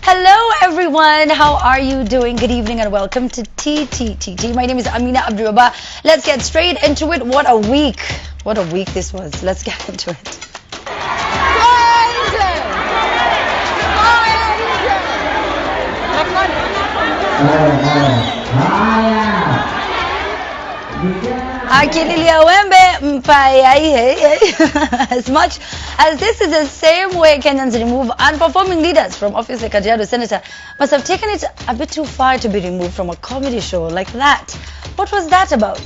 Hello everyone, how are you doing? Good evening and welcome to TTTT. My name is Amina Abdi Rabar. Let's get straight into it. What a week this was. Let's get into it. As much as this is the same way Kenyans remove unperforming leaders from office, like Kajiado Senator must have taken it a bit too far to be removed from a comedy show like that. What was that about?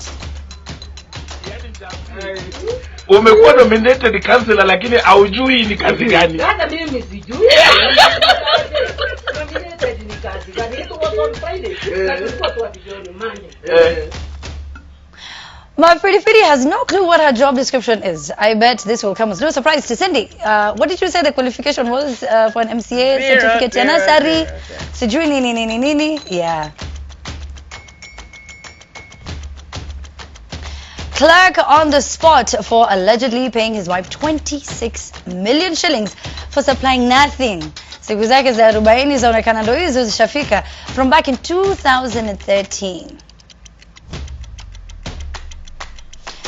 Umekuwa nominated councillor lakini haujui ni kazi gani. Hata mimi sijui. Nominated ni kazi gani? It was on Friday. Tulikuwa tuwapigeni Monday. My Piripiriing has no clue what her job description is. I bet this will come as no surprise to Cindy. What did you say the qualification was for an MCA certificate? Yanasari, sijui nini. Yeah. Clerk on the spot for allegedly paying his wife 26 million shillings for supplying nothing. Siku zake za 40 zaonekana ndo hizo zishafika from back in 2013.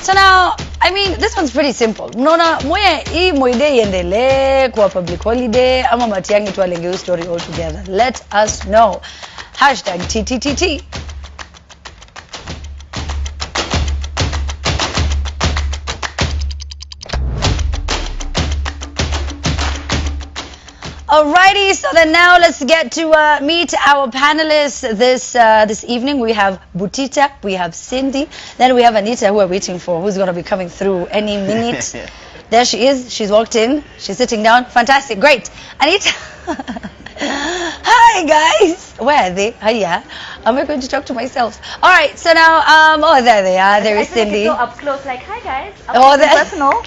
So now, I mean, this one's pretty simple. Mnaona moya hii moide iendelee kwa public holiday ama Matiang'i tu alenge story all together. Let us know. #TTTT. Alrighty, so then now let's get to meet our panelists this evening. We have Butita, we have Cindy, then we have Anita, who we're waiting for, who's going to be coming through any minute. There she is. She's walked in. She's sitting down. Fantastic. Great. Anita. Hi, guys. Where are they? Hiya. I'm going to talk to myself. All right. So now, oh, there they are. There is Cindy. Go up close, like, hi, guys. Oh, personal.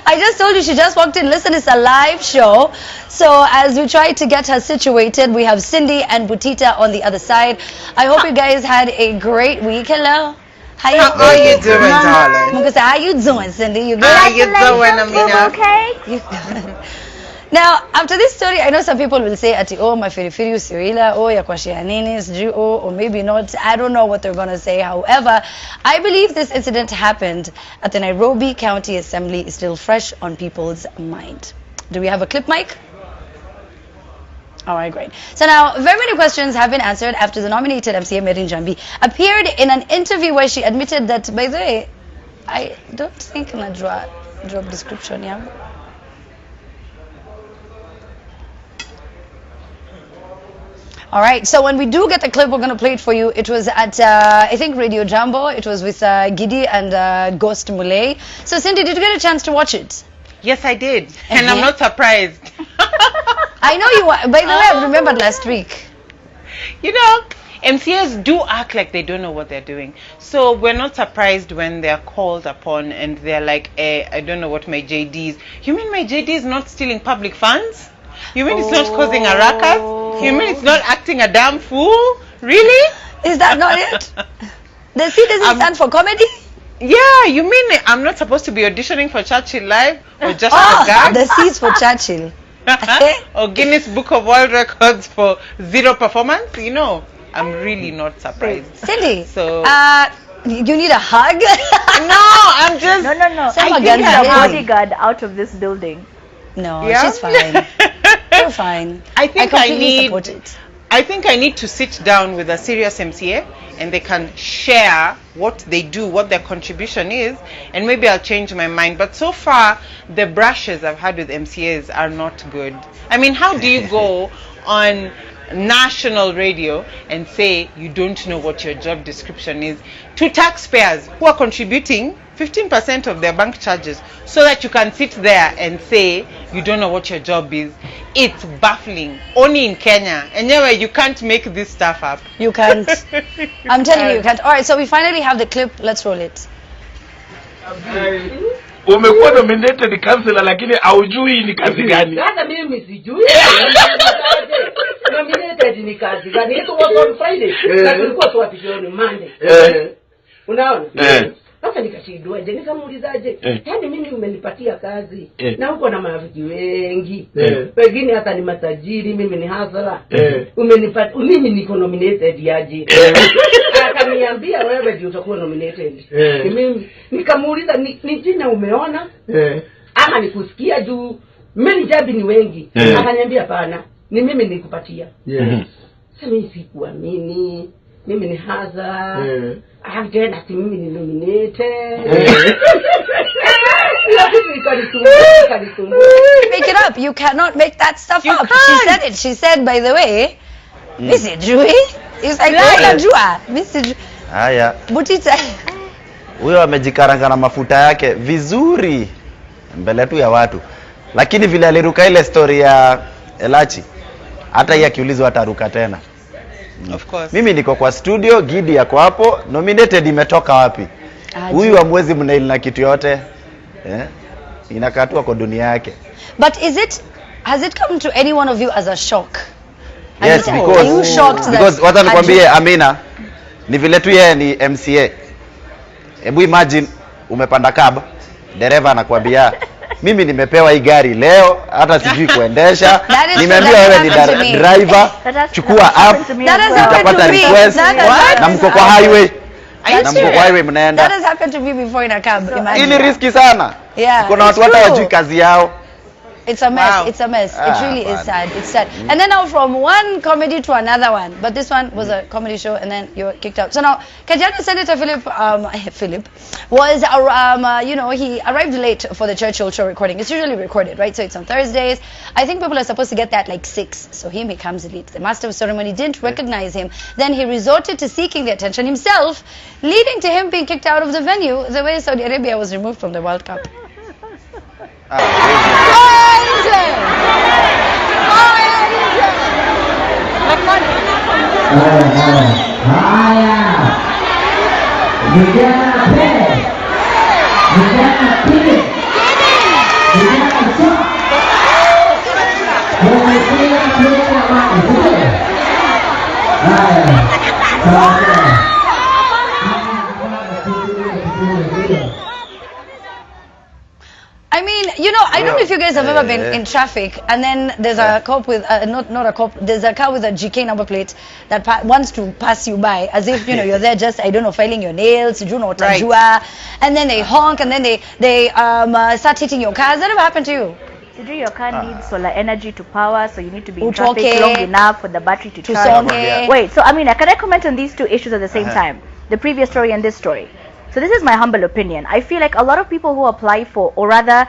I just told you she just walked in. Listen, it's a live show. So as we try to get her situated, we have Cindy and Butita on the other side. I hope you guys had a great week. Hello. How are you doing, darling? How you doing, Cindy? You good? How you doing, Amina? Okay. Now, after this story, I know some people will say, "Ati, oh, my Piripiriing Sirila, oh, ya kwashia nini, sijui, oh, or maybe not." I don't know what they're going to say. However, I believe this incident happened at the Nairobi County Assembly is still fresh on people's mind. Do we have a clip mic? All right, great. So now, very many questions have been answered after the nominated MCA, Merin Jambi, appeared in an interview where she admitted that, by the way, I don't think in a job description, yeah? All right, so when we do get the clip, we're going to play it for you. It was at, I think, Radio Jambo. It was with Gidi and Ghost Mulay. So, Cindy, did you get a chance to watch it? Yes, I did. And I'm not surprised. I know you are. By the way, I remembered last week. You know, MCAs do act like they don't know what they're doing. So we're not surprised when they're called upon and they're like, I don't know what my JD is. You mean my JD is not stealing public funds? You mean it's not causing a ruckus? You mean it's not acting a damn fool? Really? Is that not it? The C doesn't stand for comedy? Yeah, you mean I'm not supposed to be auditioning for Churchill Live or just for gag? The C is for Churchill. Or Guinness Book of World Records for 0 performance? You know, I'm really not surprised. Cindy, so you need a hug? No, I'm just... No. Some I think a bodyguard out of this building. No, yeah? she's fine. You're fine. I think I need to sit down with a serious MCA and they can share what they do, what their contribution is, and maybe I'll change my mind. But so far, the brushes I've had with MCAs are not good. I mean, how do you go on national radio and say you don't know what your job description is to taxpayers who are contributing 15% of their bank charges, so that you can sit there and say you don't know what your job is? It's baffling. Only in Kenya. Anyway, you can't make this stuff up. You can't. I'm telling you can't. All right, so we finally have the clip. Let's roll it. Umekuwa nominated councillor lakini haujui ni kazi gani. Hata mimi sijui. Nominated ni kazi gani? It was on Friday. Tulikuwa tuwapigeni Monday. Unaona? Sasa nikashindwaje, nikamuulizaje, Eh. yaani mimi umenipatia kazi Eh. na uko na marafiki wengi, Eh. pengine hata ni matajiri, mimi ni hasara, Eh. umenipatia mimi niko nominated yaje? Akaniambia wewe ndio utakuwa nominated. Mimi nikamuuliza ni jina umeona ama nikusikia juu mimi jabi ni wengi? Akaniambia hapana, ni mimi nikupatia. Sasa mimi sikuamini, mimi ni haza. Tena si mimi ni nominated. Make it up. You cannot make that stuff up. She said it. She said, by the way, Missy Jui. It's like, unajua, Missy Jui. Haya, Butita. huyo amejikaranga na mafuta yake vizuri mbele tu ya watu, lakini vile aliruka ile story ya Elachi, hata yeye akiulizwa ataruka tena. Of course. Mimi niko kwa studio, Gidi yako hapo, nominated imetoka wapi? Huyu hamwezi mnaili na kitu yote. Inakatua kwa dunia yake. But has it come to any one of you as a shock? Yes, Anita, because are you shocked that because wacha nikwambie Amina, ni vile tu yeye ni MCA. Hebu imagine umepanda cab, dereva anakuambia mimi nimepewa hii gari leo, hata sijui kuendesha. Nimeambiwa wewe ni driver, chukua app, utapata request na mko kwa highway. Na mko kwa highway mnaenda. That has happened to me before in a cab. Imagine. Hii ni risky sana. Yeah. Kuna watu hata wajui kazi yao. It's a mess. Wow. It's a mess. It really is sad. It's sad. And then now from one comedy to another one. But this one was a comedy show, and then you were kicked out. So now, Kajiado Senator Philip was, he arrived late for the Churchill show recording. It's usually recorded, right? So it's on Thursdays. I think people are supposed to get that like 6. So he comes late. The master of ceremony didn't recognize him. Then he resorted to seeking the attention himself, leading to him being kicked out of the venue, the way Saudi Arabia was removed from the World Cup. I mean, I don't know if you guys have ever been in traffic, and then there's a cop with, not a cop, there's a car with a GK number plate that wants to pass you by, as if, you're there just, I don't know, filing your nails, Right. and then they honk, and then they start hitting your car. Has that ever happened to you? Your car needs solar energy to power, so you need to be in Utoke. traffic long enough for the battery to charge. Songe. Wait, so Amina, can I comment on these two issues at the same time? The previous story and this story. So this is my humble opinion. I feel like a lot of people who apply for, or rather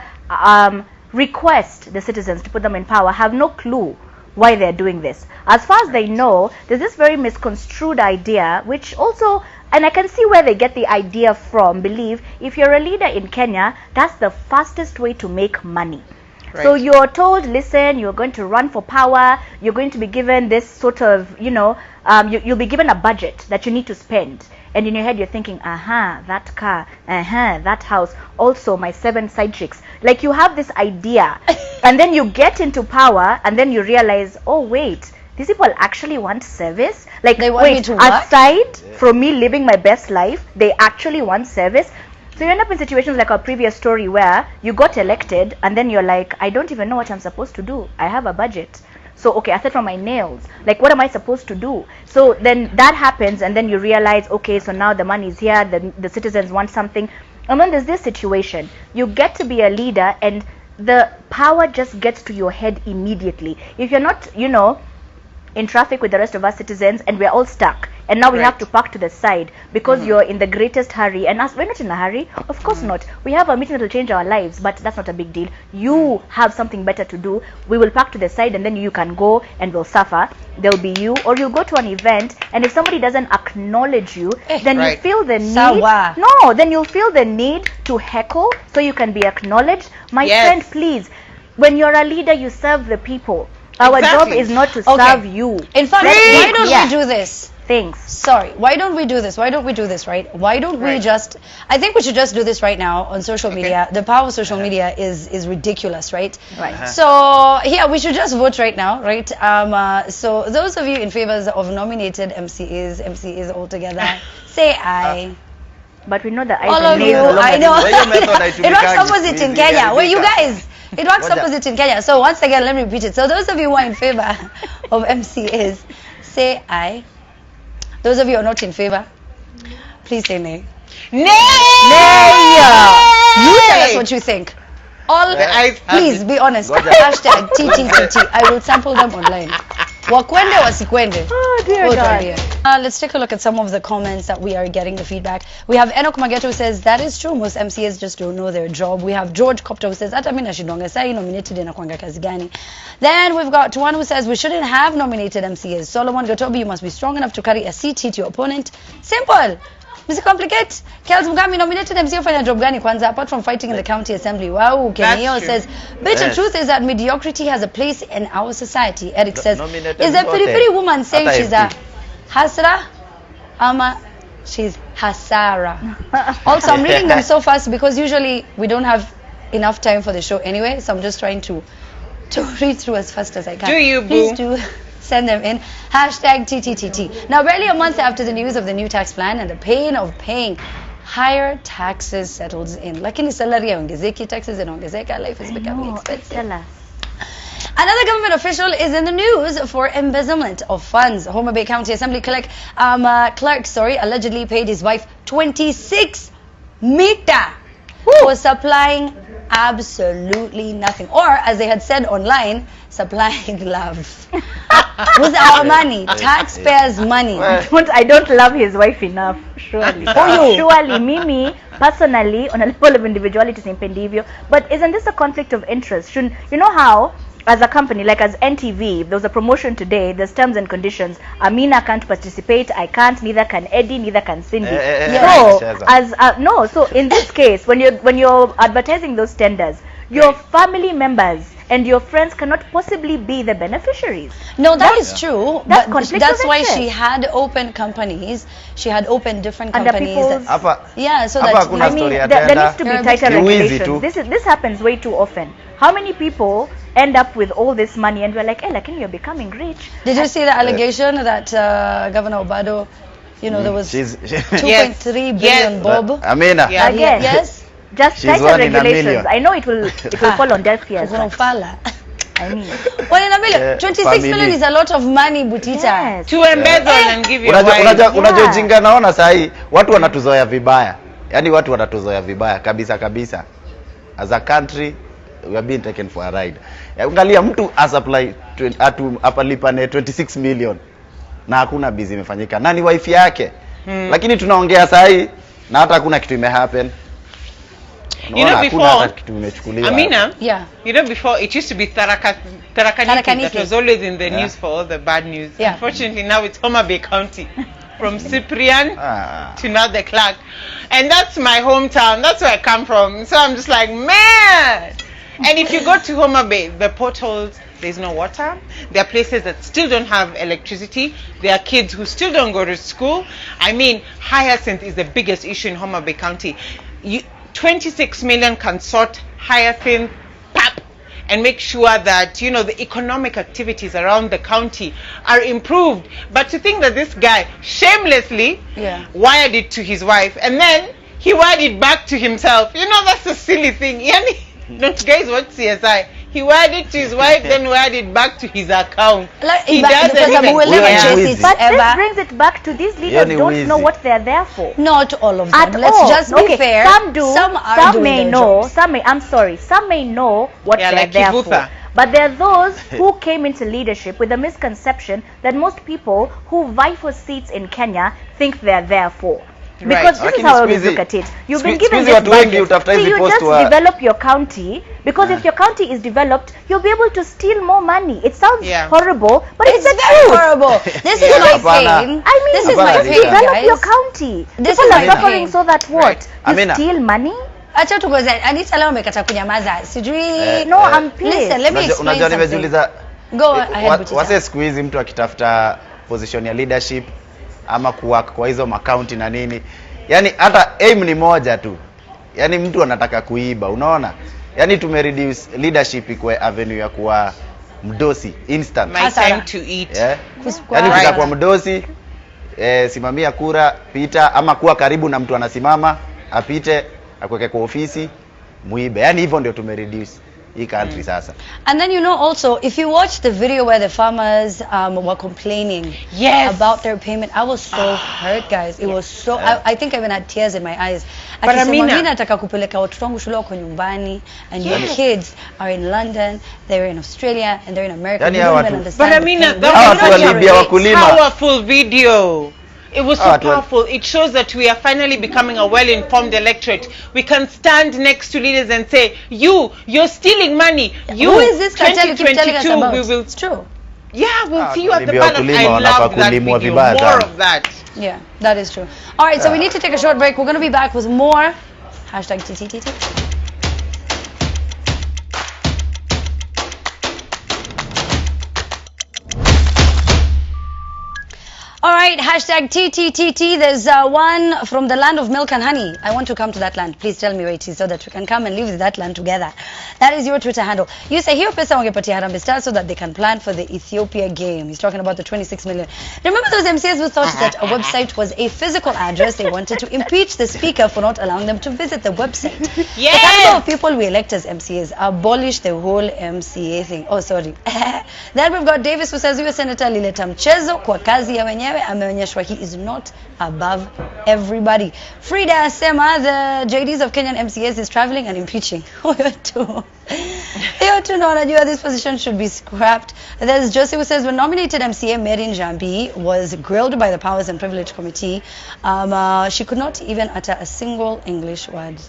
request the citizens to put them in power, have no clue why they're doing this. As far as they know, there's this very misconstrued idea, which also, and I can see where they get the idea from, believe if you're a leader in Kenya, that's the fastest way to make money. Right. So you're told, listen, you're going to run for power, you're going to be given this sort of, you'll be given a budget that you need to spend. And in your head, you're thinking, that car, that house, also my 7 side chicks. Like you have this idea, and then you get into power, and then you realize, oh wait, these people actually want service. Like They want me to work? aside from me living my best life, they actually want service. So you end up in situations like our previous story where you got elected, and then you're like, I don't even know what I'm supposed to do. I have a budget. So, okay, aside from my nails, like what am I supposed to do? So then that happens, and then you realize, okay, so now the money is here, the citizens want something. And then there's this situation. You get to be a leader, and the power just gets to your head immediately. If you're not, in traffic with the rest of us citizens, and we're all stuck, and now we have to park to the side because you're in the greatest hurry, and us, we're not in a hurry, of course not. We have a meeting that will change our lives, but that's not a big deal. You have something better to do. We will park to the side, and then you can go and we'll suffer. There'll be you, or you'll go to an event, and if somebody doesn't acknowledge you, then you Right. feel the need. Sawa. No, then you'll feel the need to heckle so you can be acknowledged. My Yes. friend, please, when you're a leader, you serve the people. Our Exactly. job is not to Okay. serve you. In fact, Let's why be- don't yeah. we do this? Things. Sorry, why don't we do this? Why don't we do this, right? Why don't we Right. just, I think we should just do this right now on social media. The power of social media is ridiculous, right? Right. So, yeah, we should just vote right now, right? So those of you in favor of nominated MCAs altogether, say aye. But we know that All of you, I know. It works opposite in Kenya. Well, you guys, it works opposite in Kenya. So once again, let me repeat it. So those of you who are in favor of MCAs, say aye. Those of you who are not in favor, please say nay. Nay! You tell us what you think. All, please be honest. Hashtag TTTT. I will sample them online. Wakwende wasikwende. Oh dear God. Let's take a look at some of the comments that we are getting, the feedback. We have Enoch Mageto who says, that is true, most MCAs just don't know their job. We have George Copter who says, hata mimi nashindwanga sai nominated inakuanga kazi gani. Then we've got one who says, we shouldn't have nominated MCAs. Solomon Gotobi, you must be strong enough to carry a seat, hit your opponent. Simple. Mr. Complicate. Kels Mugami, nominated MCA for a job gani kwanza, apart from fighting in the county assembly. Wow. Kenio says, bitter truth is that mediocrity has a place in our society. Eric says, is a Piripiriing woman saying she's a Hasra? Ama, she's Hasara. Also, I'm reading them so fast because usually we don't have enough time for the show anyway, so I'm just trying to read through as fast as I can. Do you, boo? Please do send them in. Hashtag TTTT. Now, barely a month after the news of the new tax plan and the pain of paying higher taxes settles in. Lakini salary yaongezeki, taxes zinaongezeka, life is becoming expensive. Tell us. Another government official is in the news for embezzlement of funds. Homa Bay County Assembly clerk allegedly paid his wife 26 meter for supplying absolutely nothing. Or, as they had said online, supplying love. With our money, taxpayers' money. I don't love his wife enough, surely. Surely, Mimi, personally, on a level of individuality, simpendi hivyo. But isn't this a conflict of interest? You know how, as a company, like as NTV, if there was a promotion today, there's terms and conditions. Amina can't participate, I can't, neither can Eddie, neither can Cindy. So in this case, when you're advertising those tenders, your family members and your friends cannot possibly be the beneficiaries. No, that is true. That's but that's why she had opened companies. She had opened different companies. Yeah, so that I mean, there needs to be tighter regulations. This happens way too often. How many people end up with all this money and we're like, hey, you're becoming rich? Did you see the allegation that Governor Obado, there was 2.3 billion bob? Amina. Again, yes. Just tighter regulations. I know it will fall on deaf ears. I mean, 26 million is a lot of money, Butita. Yes. To embezzle and give you unajojinga naona sahi watu wanatuzoea vibaya. Yaani watu wanatuzoea vibaya kabisa. As a country we are being taken for a ride. Angalia mtu apply apalipane 26 million na hakuna busy imefanyika. Nani wife yake? Lakini tunaongea sahi na hata hakuna kitu imehappen. Before, Amina, before it used to be Tarakaniti that was always in the news for all the bad news. Yeah. Unfortunately, now it's Homa Bay County. From Cyprian to now the Clark. And that's my hometown. That's where I come from. So I'm just like, man! And if you go to Homa Bay, the potholes, there's no water. There are places that still don't have electricity. There are kids who still don't go to school. I mean, hyacinth is the biggest issue in Homa Bay County. 26 million can sort hyacinth, pap, and make sure that, the economic activities around the county are improved. But to think that this guy shamelessly wired it to his wife, and then he wired it back to himself. That's a silly thing. Don't guys watch CSI? He wired it to his wife, then wired it back to his account. He doesn't even care. But this brings it back to these leaders don't know what they're there for. Not all of them. Let's just be fair. Some do. Some may know. Some may know what they're there for. But there are those who came into leadership with the misconception that most people who vie for seats in Kenya think they're there for. Because this is how I always look at it. You've been given this budget, so you just develop your county. Because if your county is developed, you'll be able to steal more money. It sounds horrible, but it's the truth. Horrible. This is my pain. This is my pain, develop your county. People are suffering so that what? You steal money? Acha tugoze. Anita leo umekata kunyamaza. Sijui. No, I'm pissed. Listen, let me explain something. Go ahead. Wase siku hizi mtu akitafuta position ya leadership ama kuwork kwa hizo makaunti na nini, yani hata aim ni moja tu, yani mtu anataka kuiba, unaona? Yani tumereduce leadership kwa avenue ya kuwa mdosi instant. My time to eat. Yani tutakuwa mdosi simamia kura, pita, ama kuwa karibu na mtu anasimama, apite, akweke kwa ofisi, muibe. Yani hivyo ndio tumereduce hii country sasa. And then also, if you watch the video where the farmers were complaining about their payment, I was so hurt, guys. It was so, I think I even had tears in my eyes. But Amina, nataka kupeleka watoto wangu shule wako nyumbani, and your kids are in London, they're in Australia, and they're in America. Yani you don't even understand. But Amina, that was a powerful video. It was so powerful. It shows that we are finally becoming a well-informed electorate. We can stand next to leaders and say, you're stealing money. Who is this cartel you keep telling us about? We will, it's true. Yeah, we'll see you at the ballot. I love that video. More of that. Yeah, that is true. All right, so we need to take a short break. We're going to be back with more #TTTT. All right, #TTTT. There's one from the land of milk and honey. I want to come to that land. Please tell me where it is so that we can come and live with that land together. That is your Twitter handle. You say, hiyo pesa wangepatia Harambee Stars so that they can plan for the Ethiopia game. He's talking about the 26 million. Remember those MCAs who thought that a website was a physical address? They wanted to impeach the speaker for not allowing them to visit the website. Yes! The number of people we elect as MCAs abolish the whole MCA thing. Oh, sorry. Then we've got Davis who says, huyo senator alileta mchezo kwa kazi ya wenyewe. Ameonyeshwa he is not above everybody. Frida asema the JDs of Kenyan MCAs is traveling and impeaching. Huyo tu na wanajua this position should be scrapped. There's Josie who says when nominated MCA Merin Jambi was grilled by the Powers and Privilege Committee, she could not even utter a single English word.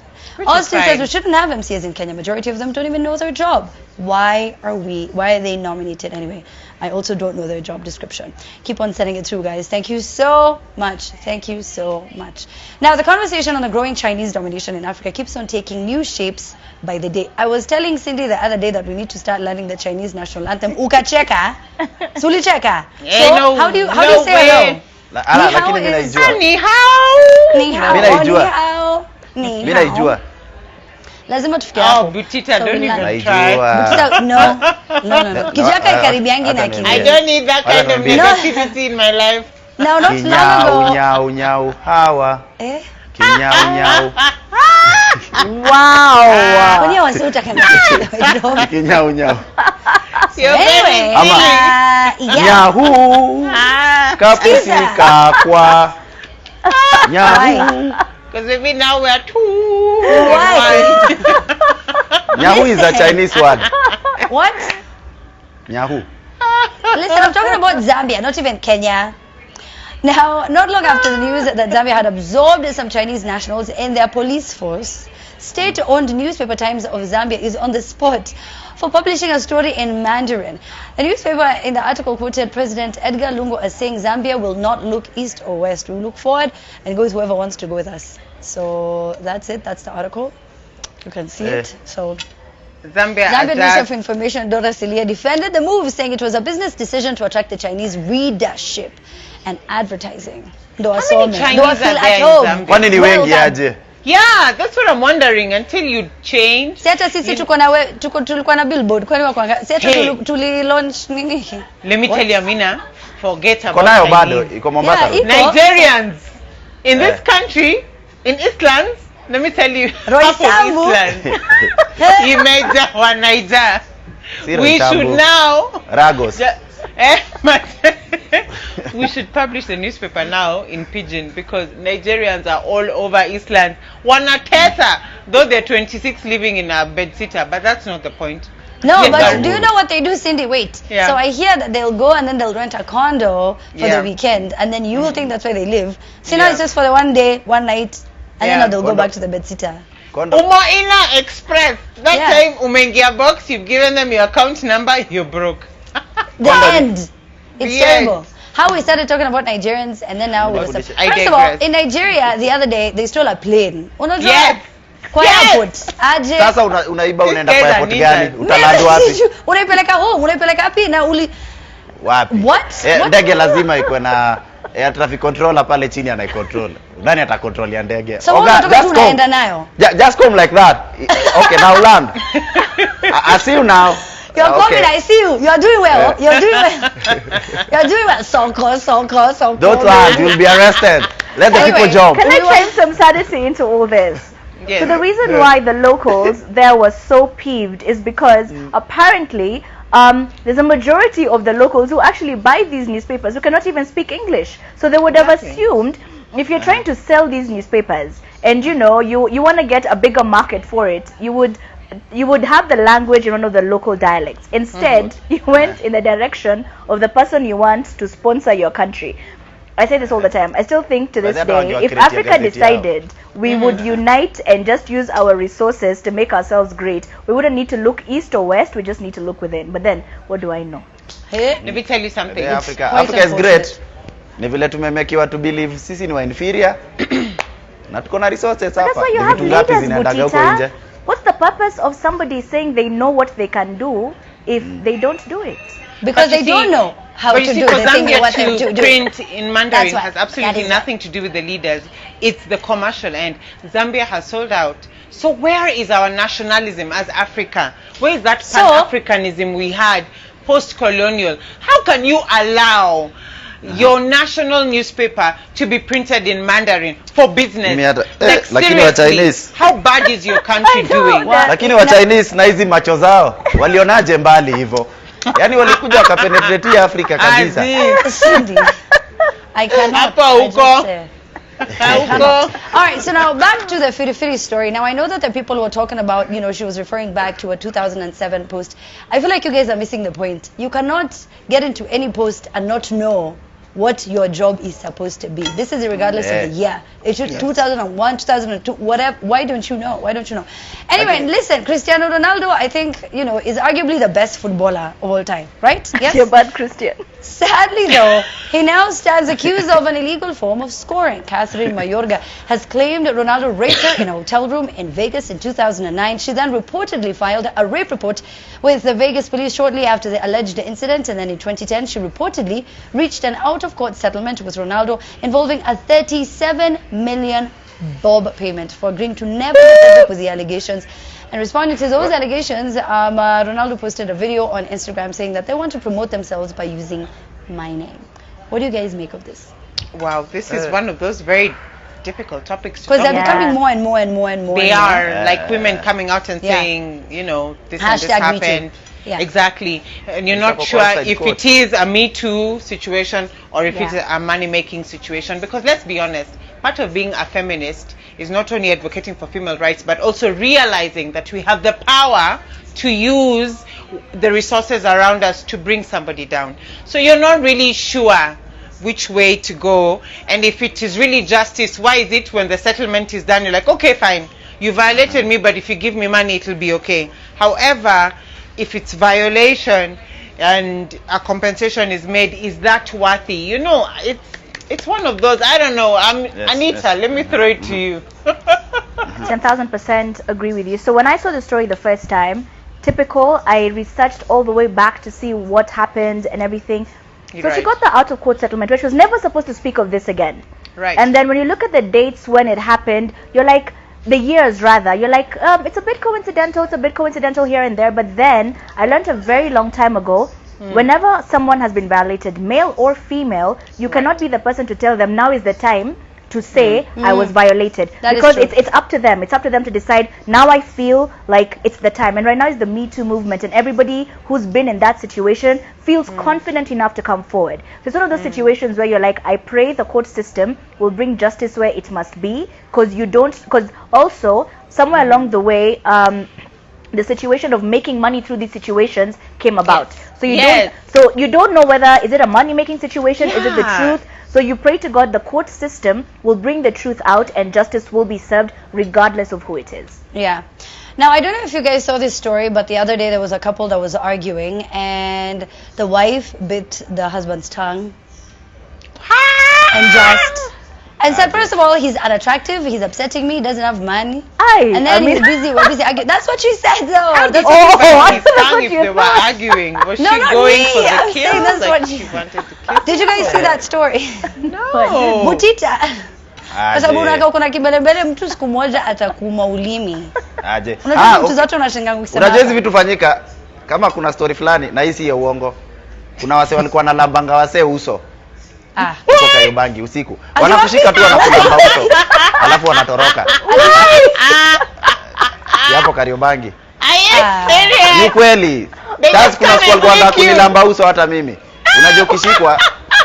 Austin says we shouldn't have MCAs in Kenya. Majority of them don't even know their job. Why are they nominated anyway? I also don't know their job description. Keep on sending it through, guys. Thank you so much. Thank you so much. Now, the conversation on the growing Chinese domination in Africa keeps on taking new shapes by the day. I was telling Cindy the other day that we need to start learning the Chinese national anthem. Ukacheka? Sulicheka? So, how do you say hello? Lakini mimi naijua. Ni hao. Ni hao. Mimi naijua. Mimi naijua. Lazima tufikie hapo. Oh, Butita, don't even try. Butita, no. Kijaka ikaribiangi na akili. I don't need that kind of negativity in my life. No, not long ago. Nyau hawa. Kinyau. Wow. Kwani wasi utakana kichwa. Kinyau. Anyway, Yahoo. Kapusi kakwa. Yahoo. Because maybe now we are too. Why? Yahoo is a Chinese word. What? Yahoo. Listen, I'm talking about Zambia, not even Kenya. Now, not long after the news that Zambia had absorbed some Chinese nationals in their police force, state-owned newspaper Times of Zambia is on the spot for publishing a story in Mandarin. The newspaper in the article quoted President Edgar Lungu as saying Zambia will not look east or west. We will look forward and go with whoever wants to go with us. So that's it. That's the article. You can see it. So Zambia Minister of Information Dora Silia defended the move, saying it was a business decision to attract the Chinese readership and advertising. How many Chinese are there in Zambia? Kwani ni wengi aje? Yeah, that's what I'm wondering until you change. Sasa sisi tulikuwa na billboard kwani wakwanga. Sasa tuli launch nini? Let me tell you, Amina, forget about Konayo bado iko Mombasa. Nigerians in this country, in Eastlands, let me tell you, half of Eastlands. Imeja wa Niger. We should now Ragos. We should publish the newspaper now in Pidgin because Nigerians are all over Eastland. Wanatesa, though they're 26 living in a bedsitter, but that's not the point. No, but do you know what they do, Cindy? Wait. Yeah. So I hear that they'll go and then they'll rent a condo for the weekend, and then you will think that's where they live. So now it's just for the one day, one night, and then they'll go back to the bedsitter. Umoina Express. That time, umengia box, you've given them your account number, you're broke. The end. It's terrible. How we started talking about Nigerians and then now we were... First of all, in Nigeria, the other day, they stole a plane. Yes. Kwa airport. Aje. Sasa unaiba unaenda kwa airport gani? Utalanda wapi? Unaipeleka home, unaipeleka wapi na wapi? What? Ndege lazima ikuwe na air traffic controller pale chini anaicontrol. Nani atacontrol ya ndege? So unatoka unaenda nayo. Just come like that. Okay, now land. I see you now. You're Okay. coming, I see you. You're doing well. You're doing well. You're doing well. So Don't laugh, you'll be arrested. Let the Anyway, people jump. Can I change some sanity into all this? Yes. So the reason why the locals there was so peeved is because apparently there's a majority of the locals who actually buy these newspapers who cannot even speak English. So they would have assumed if you're trying to sell these newspapers and you want to get a bigger market for it, you would have the language in one of the local dialects. Instead, you went in the direction of the person you want to sponsor your country. I say this all the time. I still think to this day, if Africa decided we would unite and just use our resources to make ourselves great, we wouldn't need to look east or west, we just need to look within. But then, what do I know? Let me tell you something. Africa is great. Ni vile tumemekiwa to believe sisi ni wa inferior. Na tuko na resources hapa. That's why you have leaders, Butita. What's the purpose of somebody saying they know what they can do if they don't do it? Because they don't know how to do it. They think they want them to do print it. in Mandarin has absolutely nothing to do with the leaders. It's the commercial end. Zambia has sold out. So where is our nationalism as Africa? Where is that Pan-Africanism we had post-colonial? How can you allow your national newspaper to be printed in Mandarin for business? Like, seriously, how bad is your country doing? Lakini wa Chinese na hizi macho zao walionaje mbali hivyo? Yaani walikuja wakapenetrate Afrika kabisa. I cannot. All right, so now back to the Piripiriing story. Now I know that the people were talking about, she was referring back to a 2007 post. I feel like you guys are missing the point. You cannot get into any post and not know what your job is supposed to be. This is regardless of the year. It should 2001, 2002, whatever. Why don't you know? Anyway, listen, Cristiano Ronaldo, I think, is arguably the best footballer of all time, right? Yes? You're bad, Christian. Sadly, though, he now stands accused of an illegal form of scoring. Catherine Mayorga has claimed Ronaldo raped her in a hotel room in Vegas in 2009. She then reportedly filed a rape report with the Vegas police shortly after the alleged incident, and then in 2010, she reportedly reached an out-of-court settlement with Ronaldo involving a 37 million bob payment for agreeing to never get with the allegations. And responding to those allegations, Ronaldo posted a video on Instagram saying that they want to promote themselves by using my name. What do you guys make of this? Wow, this is one of those very difficult topics to because talk they're becoming more and more and more and more. They are like women coming out and saying, this and this happened. Yeah. Exactly. And you're not sure if it is a Me Too situation or if it's a money-making situation. Because let's be honest, part of being a feminist is not only advocating for female rights, but also realizing that we have the power to use the resources around us to bring somebody down. So you're not really sure which way to go, and if it is really justice, why is it when the settlement is done, you're like, okay, fine, you violated me, but if you give me money, it'll be okay. However, if it's violation and a compensation is made, is that worthy? It's one of those, I don't know. Anita, let me throw it to you. 10,000% agree with you. So when I saw the story the first time, typical, I researched all the way back to see what happened and everything. So she got the out-of-court settlement, which was never supposed to speak of this again. Right. And then when you look at the dates when it happened, you're like, the years rather, you're like, it's a bit coincidental here and there. But then I learned a very long time ago, whenever someone has been violated, male or female, you cannot be the person to tell them now is the time to say I was violated, because it's up to them. It's up to them to decide, now I feel like it's the time. And right now is the Me Too movement, and everybody who's been in that situation feels confident enough to come forward. So it's one of those situations where you're like, I pray the court system will bring justice where it must be, because also somewhere along the way the situation of making money through these situations came about. So you don't know whether is it a money making situation, is it the truth? So you pray to God the court system will bring the truth out and justice will be served regardless of who it is. Yeah. Now, I don't know if you guys saw this story, but the other day there was a couple that was arguing and the wife bit the husband's tongue and said, first of all, he's unattractive, he's upsetting me, he doesn't have money. And then we're busy arguing. That's what she said, though. That's what if they were arguing. Was she going for the kill? That's what she wanted to kill. Did you guys see that story? No. Butita. Kwa sababu unaka kuna kibelebele mtu siku moja atakuuma ulimi. Aje. Unajua mtu zote unashangaa ukisema. Unajua hizi vitu fanyika kama kuna story fulani na hii si ya uongo. Kuna wase walikuwa na lambanga wase uso. Huko Kariobangi usiku. Wanakushika tu wanakulamba uso. Alafu wanatoroka. Hapo Kariobangi. Ni kweli. Sasa kuna siku walikuwa wanataka kunilamba uso hata mimi. Unajua ukishikwa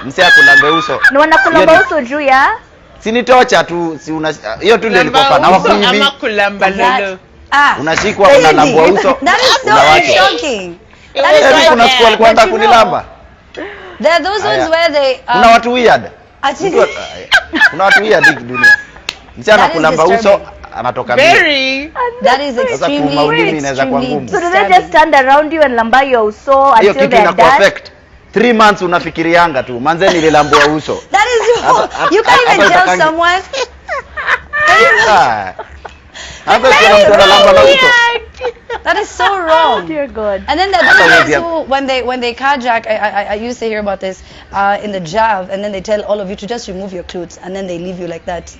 msee akulambe uso. Na wanakulamba uso juu ya Sinitocha tu, si una hiyo tu ndio ilikuwa na wakuivi. Ama kulamba lolo. Unashikwa unalambwa uso. That is so shocking. That is so kuna siku walikuwa wanataka kunilamba. There are those ones where they kuna watu weird. Kuna watu weird dunia. Msichana kulamba uso anatoka very. That is extremely. So do they just stand around you and lamba your uso until they are perfect? 3 months unafikirianga tu manze nililambwa uso. That is you can't even tell someone. Hata kuna mtu analamba na uso. That is so wrong. Oh dear God. And then the who when they carjack, I used to hear about this in the job, and then they tell all of you to just remove your clothes, and then they leave you like that.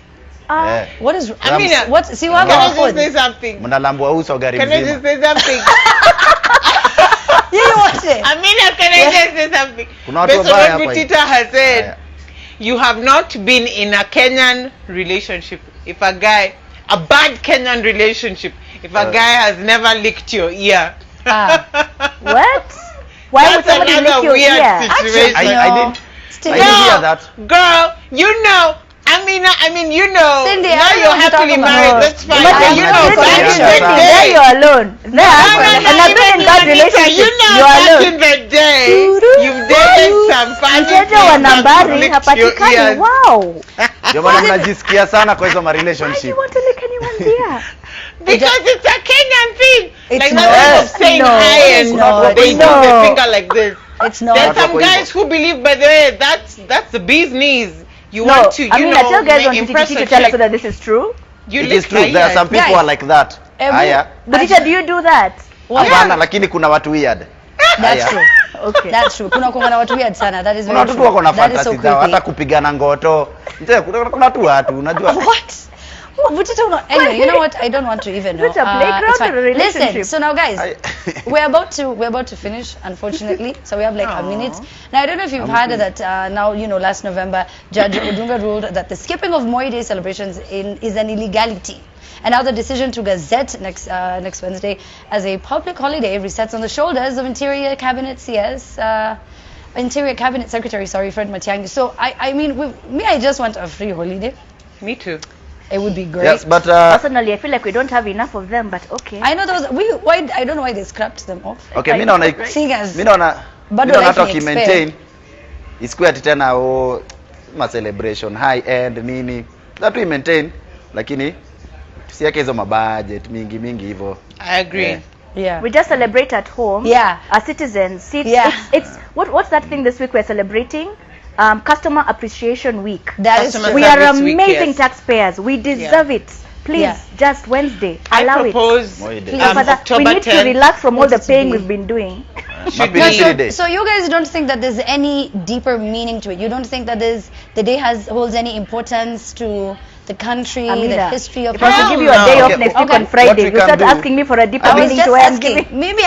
What is? I mean, what? See what can I just say something? Mnalambwa uso gari mzima. Can I just say something? You watch it. Amina, can I just say something? Based on what Butita has said, you have not been in a Kenyan relationship. If a bad Kenyan relationship, if a guy has never licked your ear. What? Why would somebody lick your ear? Situation. I didn't hear that. Girl, you know. I mean, you know. Cindy, now you're happily married. That's fine. But You know, there you're alone. And I've been in that relationship. You know, you're back alone. in the day, you've dated some funny Mteja wa nambari hapatikani. Wow. Ndio maana mnajisikia sana kwa hizo ma relationship. Why do you want to lick anyone's ear? Because it's a Kenyan thing. It's like not. that's saying hi and they do the finger like this. It's not. There's some guys who believe, by the way, that's the bee's knees. You want to, I tell guys on TTT to tell us that this is true. It is true. There are some people who are like that. But do you do that? Hapana, lakini kuna watu weird. That's true. Okay. That's true. Kuna watu weird sana. That is very true. Kuna watu wako na fantasy zao hata kupigana ngoto. Kuna watu unajua. What? Anyway, you know what? I don't want to even know. Is it a playground or a relationship? Listen, so now guys, we're about to finish, unfortunately. So we have like a minute. Now I don't know if you've heard that now, last November, Judge Odunga ruled that the skipping of Moi Day celebrations is an illegality. And now the decision to gazette next Wednesday as a public holiday resets on the shoulders of Interior Cabinet Secretary, Fred Matiang'i. So I just want a free holiday. Me too. It would be great. Yes, but personally, I feel like we don't have enough of them. But okay. I know those. I don't know why they scrapped them off. Okay, mimi naona maintain isikuwe ati tena ma celebration high end nini. That we maintain, lakini tusiweke hizo mabudget mingi hivyo. I agree. Yeah. We just celebrate at home. Yeah. As citizens. See, it's what's that thing this week we're celebrating? Customer Appreciation Week. That is true. We are amazing taxpayers. We deserve it. Please, just Wednesday. Allow it. Please, we need to relax from all the paying we've been doing. So you guys don't think that there's any deeper meaning to it? You don't think that the day holds any importance to the country, the history of? If I should give you a day off next week on Friday, you start asking me for a deeper meaning to it. Maybe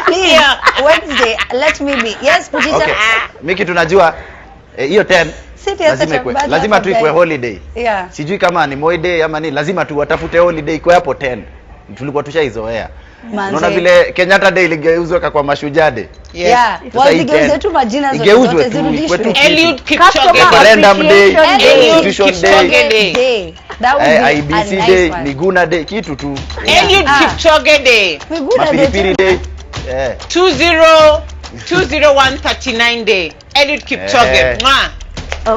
please, Wednesday, let me be. Yes, Pujita. Okay. Miki tunajua hiyo 10 lazima tuikwe holiday. Yeah. Sijui kama ni Moi Day ama ni lazima tu watafute holiday kwa hapo 10. Tulikuwa tushaizoea. Unaona vile Kenyatta Day iligeuzwa kwa Mashujaa Day. Yeah. Wazigeuze tu majina zote zirudishwe. Eliud Kipchoge Referendum Day, Constitution Day. That would be IBC Day, Miguna Day, kitu tu. Eliud Kipchoge Day. Piripiriing Day. 20139 Day. Eliud Kipchoge.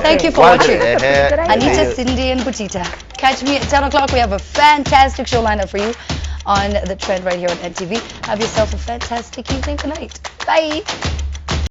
Thank you for watching. Anita, Cindy, and Butita. Catch me at 10 o'clock. We have a fantastic show lineup for you on The Trend right here on NTV. Have yourself a fantastic evening tonight. Bye.